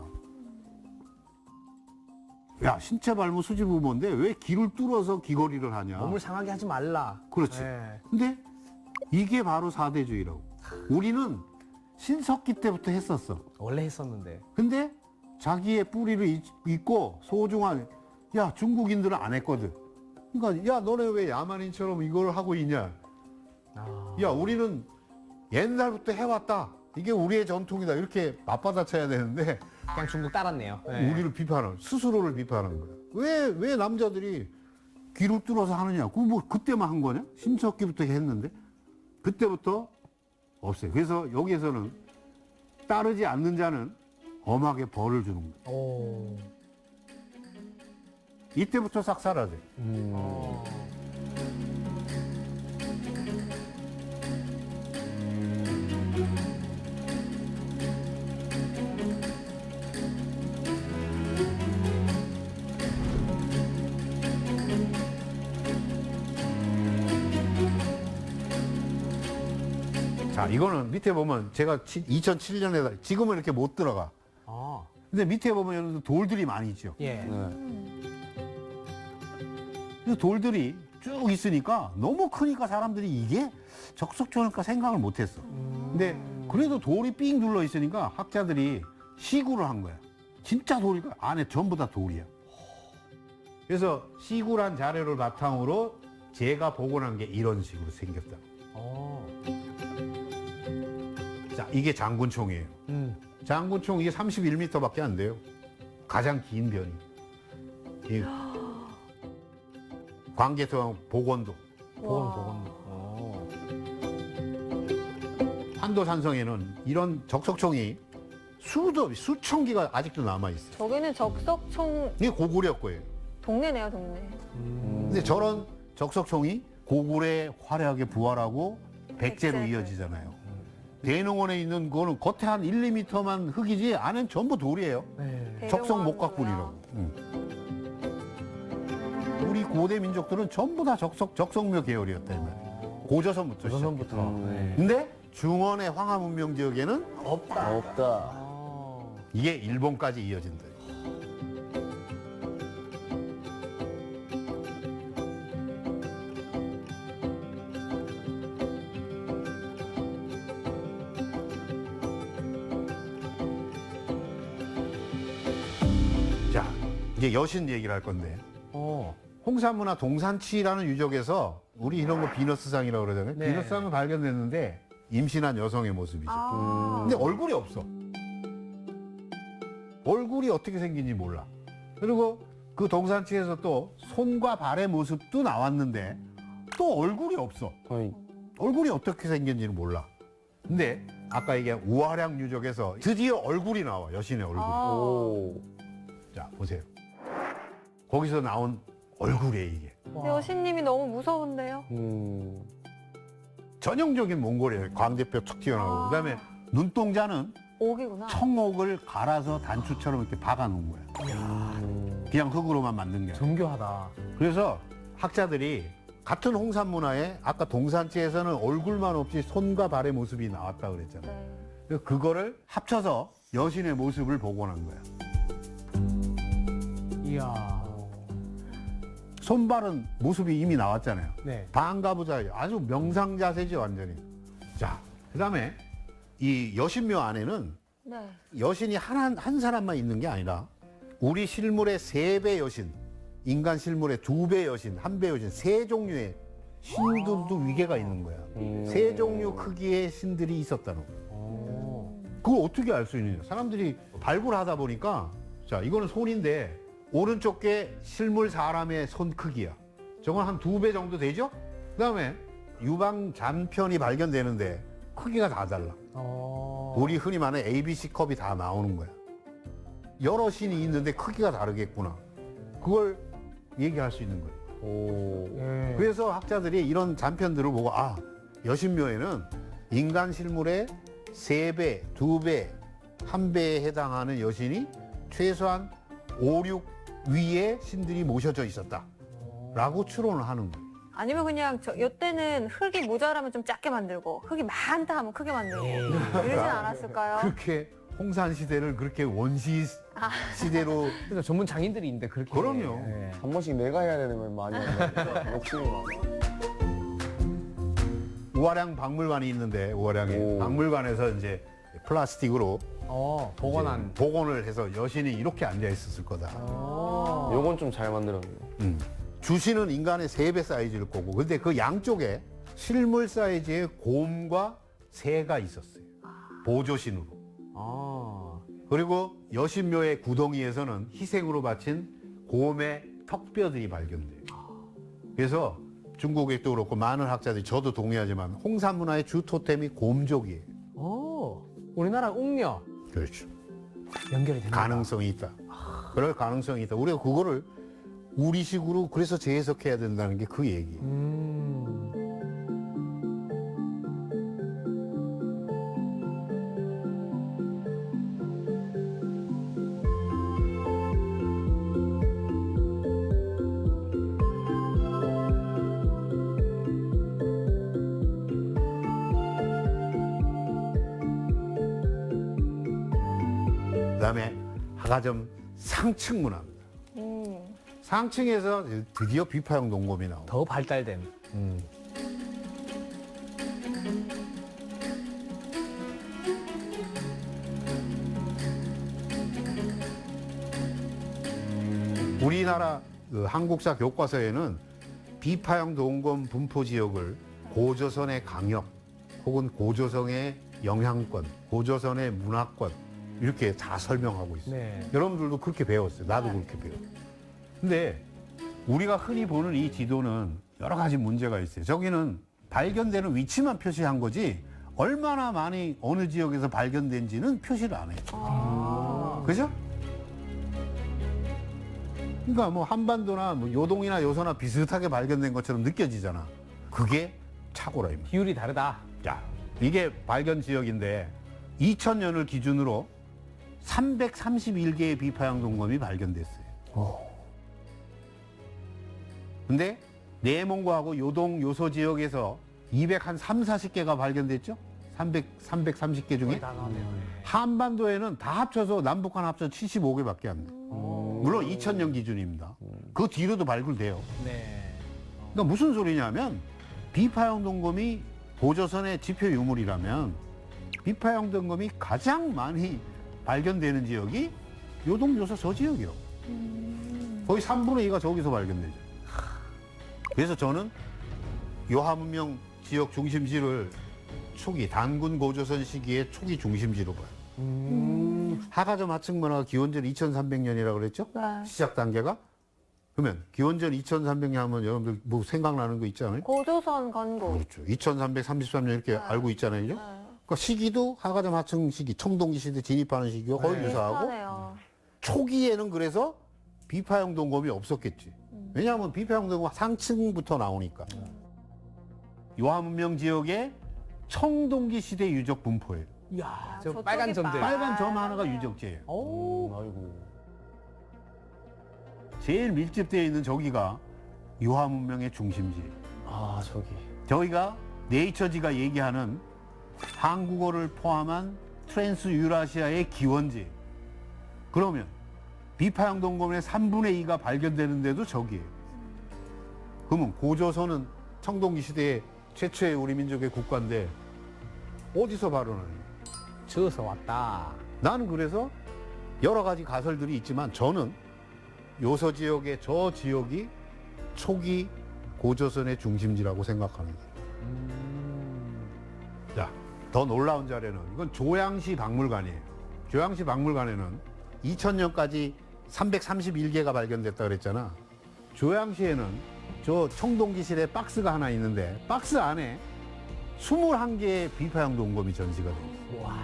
야, 신체 발모 수지 부모인데 왜 귀를 뚫어서 귀걸이를 하냐? 몸을 상하게 하지 말라. 그렇지. 네. 근데 이게 바로 사대주의라고. 우리는 신석기 때부터 했었어. 원래 했었는데. 근데 자기의 뿌리를 잇고 소중한, 야, 중국인들은 안 했거든. 그러니까, 야, 너네 왜 야만인처럼 이걸 하고 있냐? 야, 우리는 옛날부터 해왔다. 이게 우리의 전통이다. 이렇게 맞받아쳐야 되는데, 그냥 중국 따랐네요. 네. 우리를 비판하는, 스스로를 비판하는 거야. 왜 남자들이 귀를 뚫어서 하느냐? 그 뭐 그때만 한 거냐? 신석기부터 했는데 그때부터 없어요. 그래서 여기에서는 따르지 않는 자는 엄하게 벌을 주는 거야. 오. 이때부터 싹 사라져요. 자, 이거는 밑에 보면 제가 2007년에 지금은 이렇게 못 들어가. 아. 근데 밑에 보면 여러분 돌들이 많이 있죠. 예. 그 돌들이 쭉 있으니까 너무 크니까 사람들이 이게 적석조일까 생각을 못했어. 근데 그래도 돌이 삥 둘러 있으니까 학자들이 시구를 한 거야. 진짜 돌이니까 안에 전부 다 돌이야. 그래서 시구란 자료를 바탕으로 제가 복원한 게 이런 식으로 생겼다. 오. 자, 이게 장군총이에요. 장군총 이게 31m밖에 안 돼요. 가장 긴 변이. 이 광개토 복원도. 보건. 한도 산성에는 이런 적석총이 수천 개가 아직도 남아 있어. 저기는 적석총 이게 고구려 거예요. 동네네요, 동네. 근데 저런 적석총이 고구려에 화려하게 부활하고 백제로 백제를. 이어지잖아요. 대농원에 있는 거는 겉에 한 1, 2m만 흙이지 안엔 전부 돌이에요. 네. 적석 목각분이라고. 우리 고대 민족들은 전부 다 적성묘 계열이었다. 이 말이에요. 고조선부터 시작. 조선부터. 네. 근데 중원의 황하 문명 지역에는 없다. 이게 일본까지 이어진다. 자, 이제 여신 얘기를 할 건데. 홍산문화 동산치라는 유적에서 우리 이런 거 비너스상이라고 그러잖아요. 네. 비너스상은 발견됐는데 임신한 여성의 모습이죠. 아. 근데 얼굴이 없어. 얼굴이 어떻게 생긴지 몰라. 그리고 그 동산치에서 또 손과 발의 모습도 나왔는데 또 얼굴이 없어. 아니, 얼굴이 어떻게 생겼는지는 몰라. 근데 아까 얘기한 우화량 유적에서 드디어 얼굴이 나와. 여신의 얼굴이. 아. 오. 자, 보세요. 거기서 나온 얼굴이에요, 이게. 여신님이 너무 무서운데요. 전형적인 몽골이에요. 광대뼈 툭 튀어나오고. 아. 그다음에 눈동자는 옥이구나. 청옥을 갈아서 단추처럼 이렇게 박아놓은 거야. 그냥 흙으로만 만든 게 아니라. 정교하다. 그래서 학자들이 같은 홍산 문화에 아까 동산지에서는 얼굴만 없이 손과 발의 모습이 나왔다 그랬잖아요. 네. 그래서 그거를 합쳐서 여신의 모습을 복원한 거야. 이야. 손발은 모습이 이미 나왔잖아요. 네. 반가부자 아주 명상 자세죠, 완전히. 자, 그다음에 이 여신묘 안에는 네. 여신이 한 사람만 있는 게 아니라 우리 실물의 3배 여신, 인간 실물의 2배 여신, 1배 여신, 3종류의 신들도 위계가 있는 거야. 3종류 크기의 신들이 있었다는 거야. 그걸 어떻게 알 수 있느냐? 사람들이 발굴하다 보니까 자, 이거는 손인데 오른쪽 게 실물 사람의 손 크기야. 저건 한 2배 정도 되죠? 그다음에 유방 잔편이 발견되는데 크기가 다 달라. 우리 흔히 말하는 ABC 컵이 다 나오는 거야. 여러 신이 있는데 크기가 다르겠구나. 그걸 얘기할 수 있는 거예요. 오. 예. 그래서 학자들이 이런 잔편들을 보고 아, 여신묘에는 인간 실물의 3배, 2배, 1배에 해당하는 여신이 최소한 5, 6 위에 신들이 모셔져 있었다. 라고 추론을 하는 거예요. 아니면 그냥 이때는 흙이 모자라면 좀 작게 만들고 흙이 많다 하면 크게 만들고 이러진 않았을까요? 그렇게 홍산 시대를 그렇게 원시 시대로 그래서 전문 장인들이 있는데 그렇게. 그럼요. 예. 한 번씩 내가 해야 되는 걸 많이 하네. 욕심이 많아. 우화량 박물관이 있는데 우화량에 오. 박물관에서 이제 플라스틱으로 복원한. 이제 복원을 해서 여신이 이렇게 앉아 있었을 거다. 요건 좀 잘 만들었네. 주신은 인간의 3배 사이즈일 거고, 근데 그 양쪽에 실물 사이즈의 곰과 새가 있었어요. 보조신으로. 그리고 여신묘의 구덩이에서는 희생으로 바친 곰의 턱뼈들이 발견돼요. 그래서 중국에도 그렇고 많은 학자들이 저도 동의하지만 홍산 문화의 주 토템이 곰족이에요. 우리나라 옥녀 그렇죠. 연결이 됩니다. 가능성이 있다. 그럴 가능성이 있다. 우리가 그거를 우리식으로 그래서 재해석해야 된다는 게 그 얘기예요. 그다음에 하가점 상층 문화입니다. 상층에서 드디어 비파형 농검이 나옵니다. 더 발달된. 우리나라 그 한국사 교과서에는 비파형 동검 분포 지역을 고조선의 강역 혹은 고조선의 영향권, 고조선의 문화권 이렇게 다 설명하고 있어요. 네. 여러분들도 그렇게 배웠어요. 나도 그렇게 배웠어요. 근데 우리가 흔히 보는 이 지도는 여러 가지 문제가 있어요. 저기는 발견되는 위치만 표시한 거지 얼마나 많이 어느 지역에서 발견된지는 표시를 안 해요. 그죠? 그러니까 뭐 한반도나 뭐 요동이나 요소나 비슷하게 발견된 것처럼 느껴지잖아. 그게 착오라 이 말이야. 비율이 다르다. 자, 이게 발견 지역인데 2000년을 기준으로 331개의 비파형 동검이 발견됐어요. 근데 내몽고하고 요동 요소 지역에서 203, 40개가 발견됐죠? 330개 중에 다 나오네요. 한반도에는 다 합쳐서 남북한 합쳐 75개밖에 안 돼. 물론 2000년 기준입니다. 그 뒤로도 발굴돼요. 네. 그러니까 무슨 소리냐면 비파형 동검이 고조선의 지표 유물이라면 비파형 동검이 가장 많이 발견되는 지역이 요동요서 저 지역이요. 거의 3분의 2가 저기서 발견되죠. 그래서 저는 요하문명 지역 중심지를 초기 단군 고조선 시기의 초기 중심지로 봐요. 하가점 하층문화가 기원전 2300년이라고 그랬죠? 네. 시작 단계가? 그러면 기원전 2300년 하면 여러분들 뭐 생각나는 거 있잖아요? 고조선 건국. 그렇죠. 2333년 이렇게 알고 있잖아요. 그죠? 그러니까 시기도 하가점 하층 시기, 청동기 시대 진입하는 시기와 거의 유사하고 비슷하네요. 초기에는 그래서 비파형 동검이 없었겠지. 왜냐하면 비파형 동검 상층부터 나오니까. 요하문명 지역의 청동기 시대 유적 분포예요. 이야, 저 저쪽에 빨간 점들. 빨간 점 아, 하나가 네. 유적지예요. 오. 아이고. 제일 밀집되어 있는 저기가 요하문명의 중심지. 아, 저기. 저희가 네이처지가 얘기하는 한국어를 포함한 트랜스 유라시아의 기원지. 그러면 비파형 동검의 3분의 2가 발견되는데도 저기예요. 그러면 고조선은 청동기 시대의 최초의 우리 민족의 국가인데 어디서 발원하냐? 저어서 왔다. 나는 그래서 여러 가지 가설들이 있지만 저는 요서 지역의 저 지역이 초기 고조선의 중심지라고 생각하는 거예요. 자, 더 놀라운 자료는 이건 조양시 박물관이에요. 조양시 박물관에는 2000년까지 331개가 발견됐다 그랬잖아. 조양시에는 저 청동기실에 박스가 하나 있는데 박스 안에 21개의 비파형 동검이 전시가 돼 있어요. 와.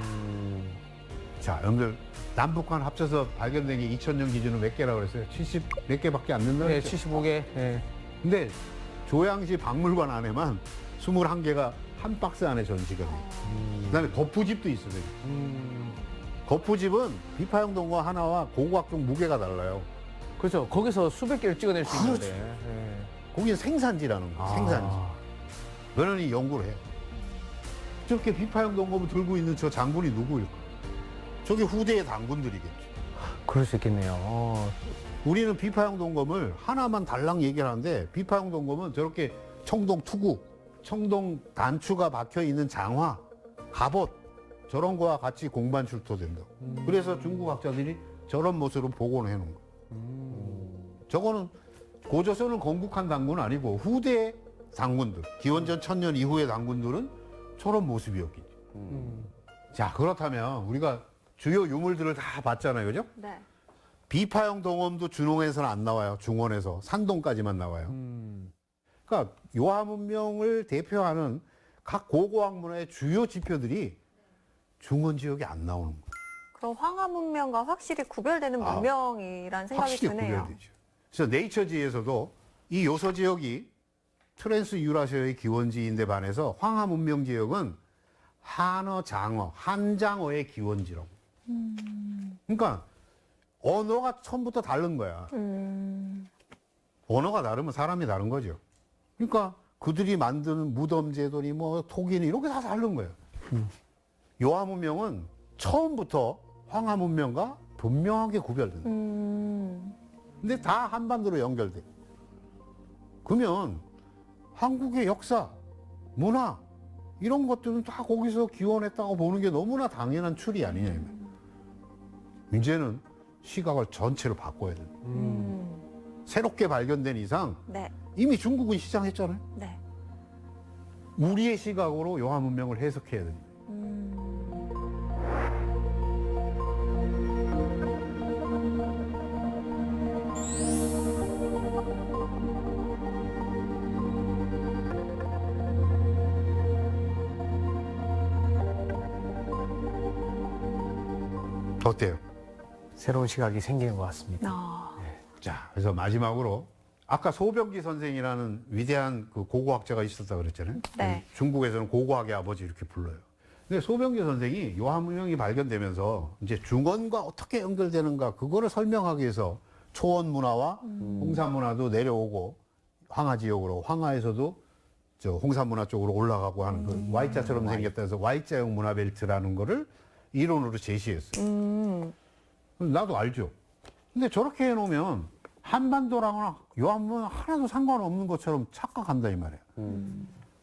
자, 여러분들 남북한 합쳐서 발견된 게 2000년 기준으로 몇 개라고 그랬어요? 70 몇 개밖에 안 된다고 네, 그랬죠? 75개. 네. 근데 조양시 박물관 안에만 21개가 한 박스 안에 전시가 돼 있어요. 그다음에 거푸집도 있어요. 거푸집은 비파형 동검 하나와 고고학종 무게가 달라요. 그렇죠. 거기서 수백 개를 찍어낼 수 그렇죠. 있는데. 네. 거기는 생산지라는 거예요. 생산지. 그러니 연구를 해요. 저렇게 비파형 동검을 들고 있는 저 장군이 누구일까? 저게 후대의 장군들이겠죠. 그럴 수 있겠네요. 우리는 비파형 동검을 하나만 달랑 얘기를 하는데 비파형 동검은 저렇게 청동 투구, 청동 단추가 박혀 있는 장화, 갑옷 저런 거와 같이 공반 출토된다고. 그래서 중국 학자들이 저런 모습으로 복원을 해놓은 거예요. 저거는 고조선을 건국한 당군은 아니고 후대 당군들, 기원전 1000년 이후의 당군들은 저런 모습이었겠죠. 자, 그렇다면 우리가 주요 유물들을 다 봤잖아요. 그죠? 네. 비파형 동검도 준홍에서는 안 나와요. 중원에서. 산동까지만 나와요. 그러니까 요하문명을 대표하는 각 고고학 문화의 주요 지표들이 중원 지역에 안 나오는 거예요. 그럼 황하 문명과 확실히 구별되는 아, 문명이란 생각이 확실히 드네요. 구별되죠. 그래서 네이처지에서도 이 요서 지역이 트랜스 유라시아의 기원지인데 반해서 황하 문명 지역은 한어 장어, 한장어의 기원지라고. 그러니까 언어가 처음부터 다른 거야. 언어가 다르면 사람이 다른 거죠. 그러니까 그들이 만드는 무덤제도니 뭐 토기니 이렇게 다 다른 거예요. 요하 문명은 처음부터 황하 문명과 분명하게 구별된다. 근데 다 한반도로 연결돼. 그러면 한국의 역사, 문화 이런 것들은 다 거기서 기원했다고 보는 게 너무나 당연한 추리 아니냐. 이제는 시각을 전체로 바꿔야 된다. 새롭게 발견된 이상 네. 이미 중국은 시장했잖아요. 네. 우리의 시각으로 요하 문명을 해석해야 됩니다. 어때요? 새로운 시각이 생기는 것 같습니다. 아, 자, 그래서 마지막으로 아까 소병기 선생이라는 위대한 그 고고학자가 있었다 그랬잖아요. 네. 중국에서는 고고학의 아버지 이렇게 불러요. 근데 소병기 선생이 요하문명이 발견되면서 이제 중원과 어떻게 연결되는가 그거를 설명하기 위해서 초원 문화와 홍산 문화도 내려오고 황하 지역으로 황하에서도 저 홍산문화 쪽으로 올라가고 하는 그 Y자처럼 생겼다 해서 Y자형 문화벨트라는 거를 이론으로 제시했어요. 나도 알죠. 근데 저렇게 해놓으면 한반도랑은 요한문 하나도 상관없는 것처럼 착각한다 이 말이야.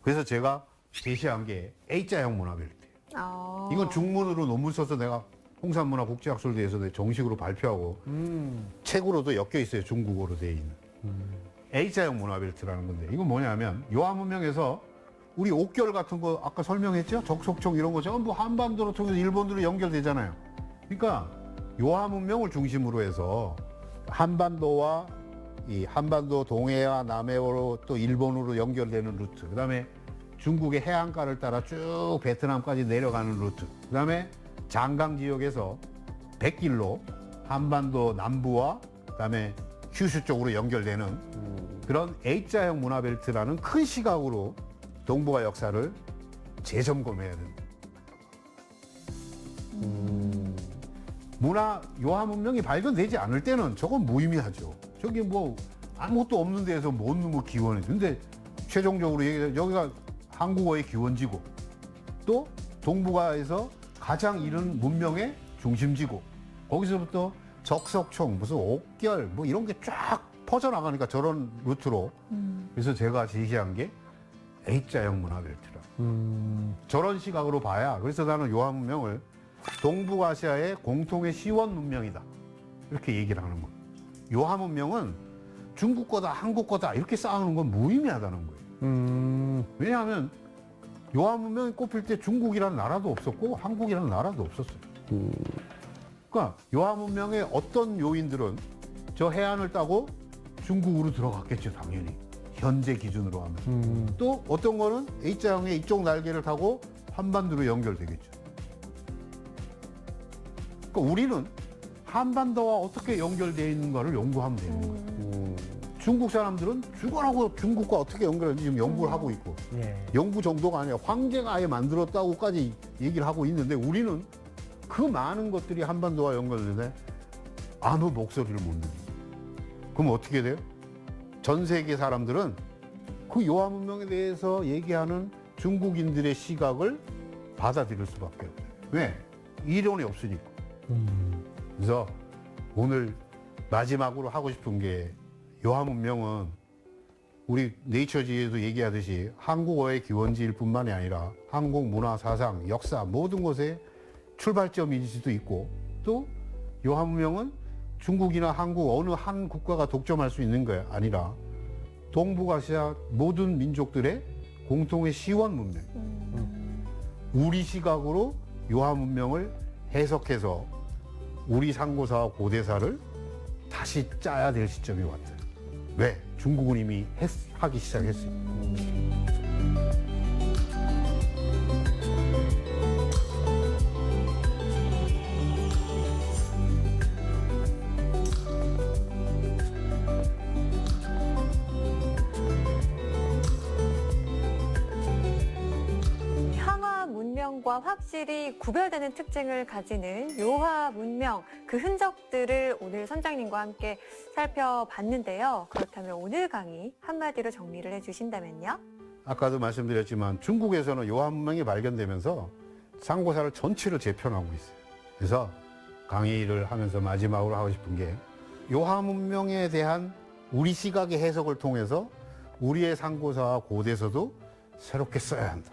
그래서 제가 제시한 게 A자형 문화벨트예요. 아. 이건 중문으로 논문 써서 내가 홍산문화 국제학술대에서 정식으로 발표하고 책으로도 엮여 있어요. 중국어로 돼 있는 A자형 문화벨트라는 건데 이건 뭐냐면 요한문명에서 우리 옥결 같은 거 아까 설명했죠? 적속청 이런 거 전부 한반도로 통해서 일본으로 연결되잖아요. 그러니까 요한문명을 중심으로 해서 한반도와 이 한반도 동해와 남해로 또 일본으로 연결되는 루트, 그다음에 중국의 해안가를 따라 쭉 베트남까지 내려가는 루트, 그다음에 장강 지역에서 백길로 한반도 남부와 그다음에 휴슈 쪽으로 연결되는 그런 A자형 문화벨트라는 큰 시각으로 동북아 역사를 재점검해야 된다. 문화 요한문명이 발견되지 않을 때는 저건 무의미하죠. 저기 뭐 아무것도 없는 데에서 뭔 놈의 기원이죠. 근데 최종적으로 여기가 한국어의 기원지고 또 동북아에서 가장 이른 문명의 중심지고 거기서부터 적석총 무슨 옥결 뭐 이런 게 쫙 퍼져나가니까 저런 루트로 그래서 제가 제시한 게 A자형 문화벨트라. 저런 시각으로 봐야 그래서 나는 요한문명을 동북아시아의 공통의 시원 문명이다 이렇게 얘기를 하는 거예요. 요한문명은 중국 거다 한국 거다 이렇게 쌓아놓은 건 무의미하다는 거예요. 왜냐하면 요한문명이 꼽힐 때 중국이라는 나라도 없었고 한국이라는 나라도 없었어요. 그러니까 요한문명의 어떤 요인들은 저 해안을 따고 중국으로 들어갔겠죠 당연히 현재 기준으로 하면. 또 어떤 거는 A자형의 이쪽 날개를 타고 한반도로 연결되겠죠. 그러니까 우리는 한반도와 어떻게 연결되어 있는가를 연구하면 되는 거예요. 중국 사람들은 죽어라고 중국과 어떻게 연결하는지 지금 연구를 하고 있고 연구 정도가 아니라 황제가 아예 만들었다고까지 얘기를 하고 있는데 우리는 그 많은 것들이 한반도와 연결되는데 아무 목소리를 못 내요. 그럼 어떻게 돼요? 전 세계 사람들은 그 요한문명에 대해서 얘기하는 중국인들의 시각을 받아들일 수밖에 없어요. 왜? 이론이 없으니까. 그래서 오늘 마지막으로 하고 싶은 게 요한문명은 우리 네이처지에도 얘기하듯이 한국어의 기원지일 뿐만이 아니라 한국 문화, 사상, 역사 모든 것의 출발점일 수도 있고 또 요한문명은 중국이나 한국 어느 한 국가가 독점할 수 있는 게 아니라 동북아시아 모든 민족들의 공통의 시원 문명. 우리 시각으로 요한문명을 해석해서 우리 상고사와 고대사를 다시 짜야 될 시점이 왔다. 왜? 중국은 이미 하기 시작했어요. 향화 문명과 확실히 구별되는 특징을 가지는 요하 문명, 그 흔적들을 오늘 선장님과 함께 살펴봤는데요. 그렇다면 오늘 강의 한마디로 정리를 해주신다면요? 아까도 말씀드렸지만 중국에서는 요한문명이 발견되면서 상고사를 전체를 재편하고 있어요. 그래서 강의를 하면서 마지막으로 하고 싶은 게 요한문명에 대한 우리 시각의 해석을 통해서 우리의 상고사와 고대서도 새롭게 써야 한다.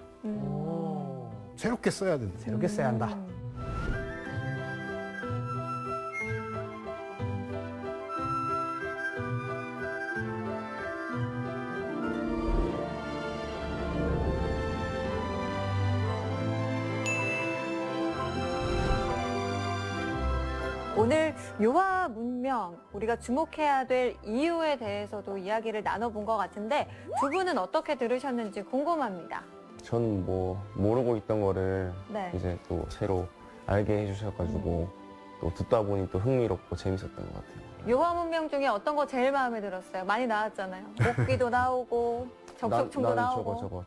새롭게 써야 된다. 이렇게 써야 한다. 오늘 요하 문명, 우리가 주목해야 될 이유에 대해서도 이야기를 나눠본 것 같은데 두 분은 어떻게 들으셨는지 궁금합니다. 전 뭐 모르고 있던 거를 네. 이제 또 새로 알게 해주셔가지고 또 듣다 보니 또 흥미롭고 재밌었던 것 같아요. 요하 문명 중에 어떤 거 제일 마음에 들었어요? 많이 나왔잖아요. 목기도 나오고 적석총도 난 나오고. 저거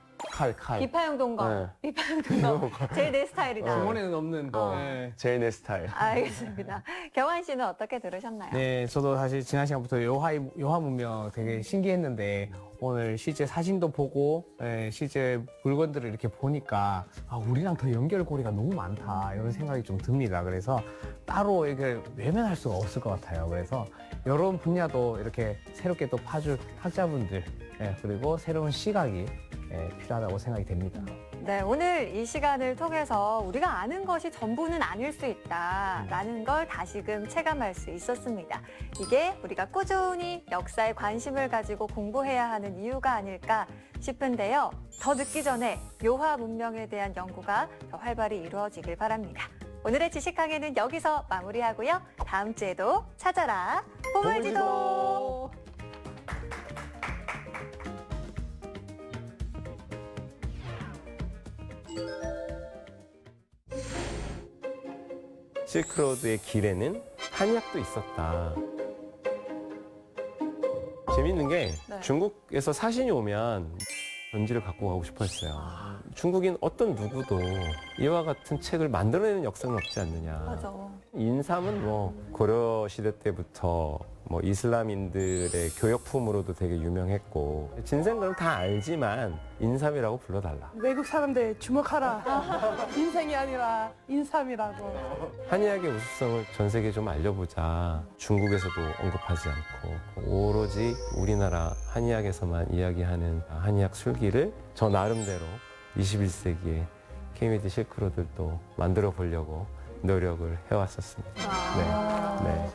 칼. 비파용 동거. 비파용 동거. 제일 내 스타일이다. 중원에는 없는. 네. 제일 내 스타일. 알겠습니다. 경환 씨는 어떻게 들으셨나요? 네, 저도 사실 지난 시간부터 요하 문명 되게 신기했는데 오늘 실제 사진도 보고 실제 물건들을 이렇게 보니까 우리랑 더 연결고리가 너무 많다 이런 생각이 좀 듭니다. 그래서 따로 이걸 외면할 수가 없을 것 같아요. 그래서 이런 분야도 이렇게 새롭게 또 파줄 학자분들 그리고 새로운 시각이 필요하다고 생각이 됩니다. 네, 오늘 이 시간을 통해서 우리가 아는 것이 전부는 아닐 수 있다라는 걸 다시금 체감할 수 있었습니다. 이게 우리가 꾸준히 역사에 관심을 가지고 공부해야 하는 이유가 아닐까 싶은데요. 더 늦기 전에 묘화 문명에 대한 연구가 더 활발히 이루어지길 바랍니다. 오늘의 지식강의는 여기서 마무리하고요. 다음 주에도 찾아라 보물지도. 실크로드의 길에는 한약도 있었다. 재밌는 게 네. 중국에서 사신이 오면 전지를 갖고 가고 싶어 했어요. 중국인 어떤 누구도 이와 같은 책을 만들어내는 역사는 없지 않느냐. 맞아. 인삼은 뭐 고려 시대 때부터 뭐 이슬람인들의 교역품으로도 되게 유명했고 진생들은 다 알지만 인삼이라고 불러달라. 외국 사람들 주목하라. 인생이 아니라 인삼이라고. 한의학의 우수성을 전 세계에 좀 알려보자. 중국에서도 언급하지 않고 오로지 우리나라 한의학에서만 이야기하는 한의학 술기를 저 나름대로 21세기에 케이미드 실크로드도 만들어 보려고 노력을 해왔었습니다. 네. 네.